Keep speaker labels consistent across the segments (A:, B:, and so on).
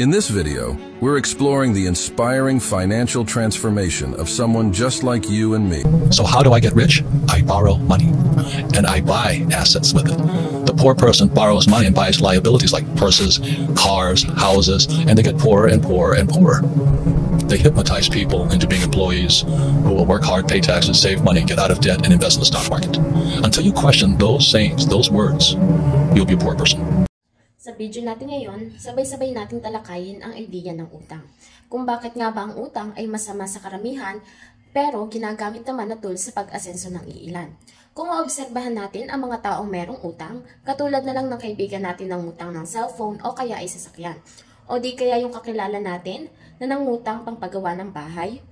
A: In this video, we're exploring the inspiring financial transformation of someone just like you and me.
B: So how do I get rich? I borrow money, and I buy assets with it. The poor person borrows money and buys liabilities like purses, cars, houses, and they get poorer and poorer and poorer. They hypnotize people into being employees who will work hard, pay taxes, save money, get out of debt, and invest in the stock market. Until you question those sayings, those words, you'll be a poor person.
C: Sa video natin ngayon, sabay-sabay nating talakayin ang idea ng utang. Kung bakit nga ba ang utang ay masama sa karamihan, pero ginagamit naman na tool sa pag-asenso ng iilan. Kung maobserbahan natin ang mga taong merong utang, katulad na lang ng kaibigan natin ng utang ng cellphone o kaya ay sasakyan. O di kaya yung kakilala natin na nangutang pang paggawa ng bahay,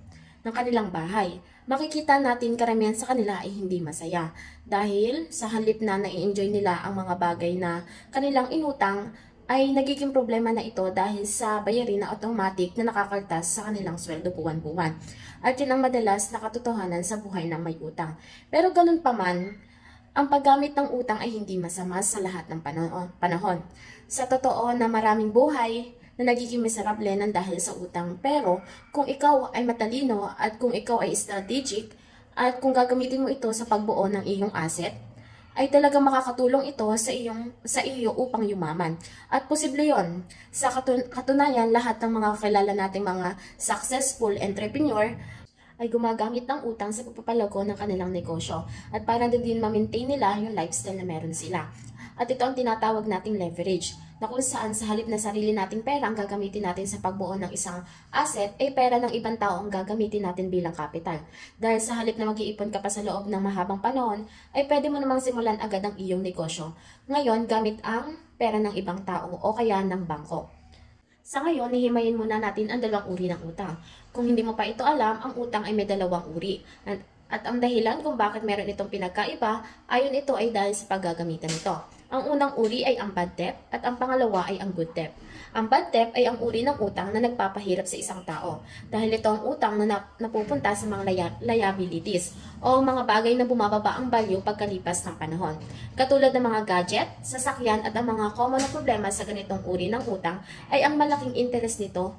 C: ng kanilang bahay. Makikita natin karamihan sa kanila ay hindi masaya dahil sa halip na nai-enjoy nila ang mga bagay na kanilang inutang ay nagiging problema na ito dahil sa bayarin na automatic na nakakaltas sa kanilang sweldo buwan-buwan. At yun ang madalas na katotohanan sa buhay ng may utang. Pero ganun pa man, ang paggamit ng utang ay hindi masama sa lahat ng panahon. Sa totoo na maraming buhay na nagiging miserable ng dahil sa utang. Pero kung ikaw ay matalino at kung ikaw ay strategic at kung gagamitin mo ito sa pagbuo ng iyong asset, ay talagang makakatulong ito sa iyo upang yumaman. At posible yon. Sa katunayan, lahat ng mga kakilala nating mga successful entrepreneur ay gumagamit ng utang sa pagpapalago ng kanilang negosyo at para din ma-maintain nila yung lifestyle na meron sila. At ito ang tinatawag nating leverage, na kung saan sa halip na sarili nating pera ang gagamitin natin sa pagbuo ng isang asset, ay pera ng ibang tao ang gagamitin natin bilang capital. Dahil sa halip na mag-iipon ka pa sa loob ng mahabang panahon, ay pwede mo namang simulan agad ang iyong negosyo. Ngayon, gamit ang pera ng ibang tao o kaya ng bangko. Sa ngayon, hihimayin muna natin ang dalawang uri ng utang. Kung hindi mo pa ito alam, ang utang ay may dalawang uri. At ang dahilan kung bakit meron itong pinagkaiba, ayon ito ay dahil sa paggagamitan nito. Ang unang uri ay ang bad debt at ang pangalawa ay ang good debt. Ang bad debt ay ang uri ng utang na nagpapahirap sa isang tao dahil ito ang utang na napupunta sa mga liabilities o mga bagay na bumababa ang value pagkalipas ng panahon. Katulad ng mga gadget, sasakyan at ang mga common na problema sa ganitong uri ng utang ay ang malaking interest nito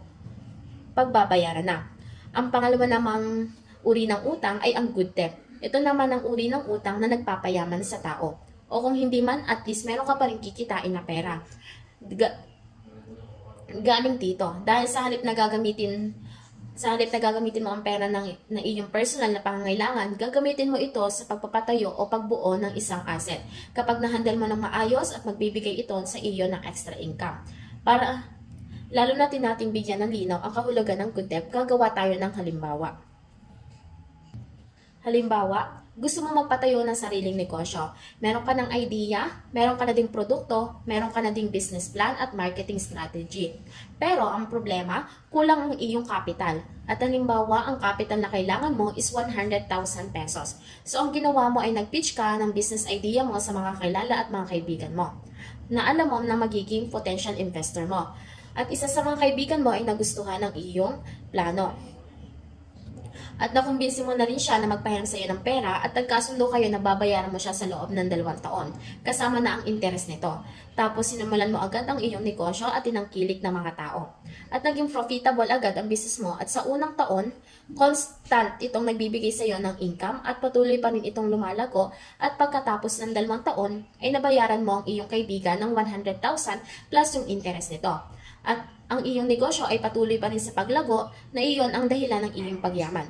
C: pagbabayaran na. Ang pangalawa namang uri ng utang ay ang good debt. Ito naman ang uri ng utang na nagpapayaman sa tao. O kung hindi man, at least meron ka pa rin kikitain na pera. Galing dito. Dahil sa halip na gagamitin mo ang pera ng iyong personal na pangangailangan, gagamitin mo ito sa pagpapatayo o pagbuo ng isang asset. Kapag nahandle mo ng maayos at magbibigay ito sa iyo ng extra income. Lalo natin bigyan ng linaw ang kahulugan ng good debt, gagawa tayo ng halimbawa. Halimbawa, gusto mo magpatayo ng sariling negosyo. Meron ka ng idea, meron ka na ding produkto, meron ka na ding business plan at marketing strategy. Pero ang problema, kulang ang iyong capital. At halimbawa, ang capital na kailangan mo is 100,000 pesos. So ang ginawa mo ay nag-pitch ka ng business idea mo sa mga kilala at mga kaibigan mo na alam mo na magiging potential investor mo. At isa sa mga kaibigan mo ay nagustuhan ng iyong plano. At nakumbinsi mo na rin siya na magpahiram sa iyo ng pera at nagkasundo kayo na babayaran mo siya sa loob ng 2 taon, kasama na ang interest nito. Tapos sinimulan mo agad ang iyong negosyo at tinangkilik ng mga tao. At naging profitable agad ang business mo at sa unang taon, constant itong nagbibigay sa iyo ng income at patuloy pa rin itong lumalago at pagkatapos ng 2 taon ay nabayaran mo ang iyong kaibigan ng 100,000 plus yung interest nito. At ang iyong negosyo ay patuloy pa rin sa paglago na iyon ang dahilan ng iyong pagyaman.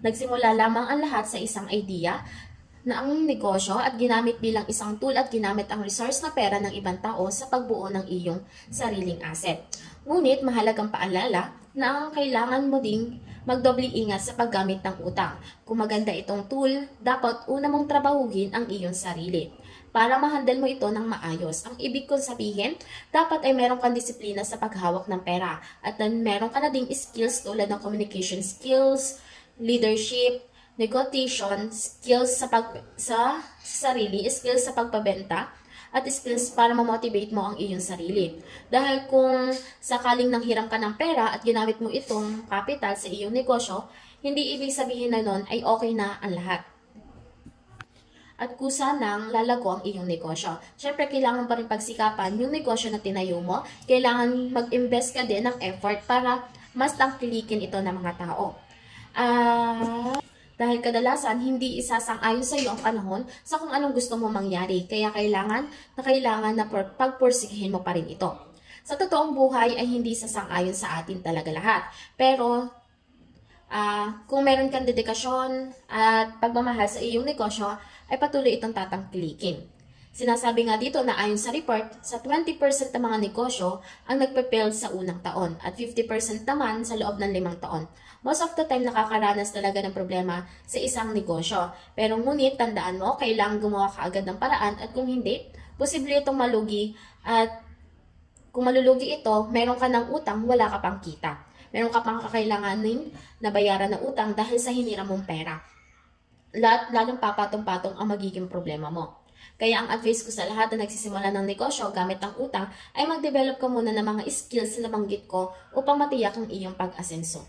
C: Nagsimula lamang ang lahat sa isang idea na ang negosyo at ginamit bilang isang tool at ginamit ang resource na pera ng ibang tao sa pagbuo ng iyong sariling asset. Ngunit mahalagang paalala na ang kailangan mo ding magdobling ingat sa paggamit ng utang. Kung maganda itong tool, dapat una mong trabahuhin ang iyong sarili para ma-handle mo ito ng maayos. Ang ibig kong sabihin, dapat ay meron kang disiplina sa paghawak ng pera at meron ka na ding skills tulad ng communication skills, leadership, negotiation, skills sa sarili, skills sa pagpabenta, at skills para ma-motivate mo ang iyong sarili. Dahil kung sakaling nanghiram ka ng pera at ginamit mo itong capital sa iyong negosyo, hindi ibig sabihin na nun ay okay na ang lahat. at kusa nang lalago ang iyong negosyo. Siyempre, kailangan pa rin pagsikapan yung negosyo na tinayo mo. Kailangan mag-invest ka din ng effort para mas tangkilikin ito ng mga tao. Dahil kadalasan, hindi isasang-ayon sa iyo ang panahon sa kung anong gusto mo mangyari. Kaya kailangan na pagpursigihin mo pa rin ito. Sa totoong buhay ay hindi sasang-ayon sa atin talaga lahat. Pero, kung meron kang dedikasyon at pagmamahal sa iyong negosyo, ay patuloy itong tatangkilikin. Sinasabi nga dito na ayon sa report, sa 20% ng mga negosyo ang nagpe-fail sa unang taon at 50% naman sa loob ng 5 taon. Most of the time nakakaranas talaga ng problema sa isang negosyo. Pero ngunit tandaan mo, kailangan gumawa ka agad ng paraan at kung hindi, posible itong malugi at kung malulugi ito, meron ka ng utang, wala ka pang kita. Meron ka pang kakailanganin na bayaran ng utang dahil sa hiniram mong pera. Lalong papatong-patong ang magiging problema mo. Kaya ang advice ko sa lahat na nagsisimula ng negosyo gamit ang utang ay mag-develop ka muna ng mga skills na nabanggit ko upang matiyak ang iyong pag-asenso.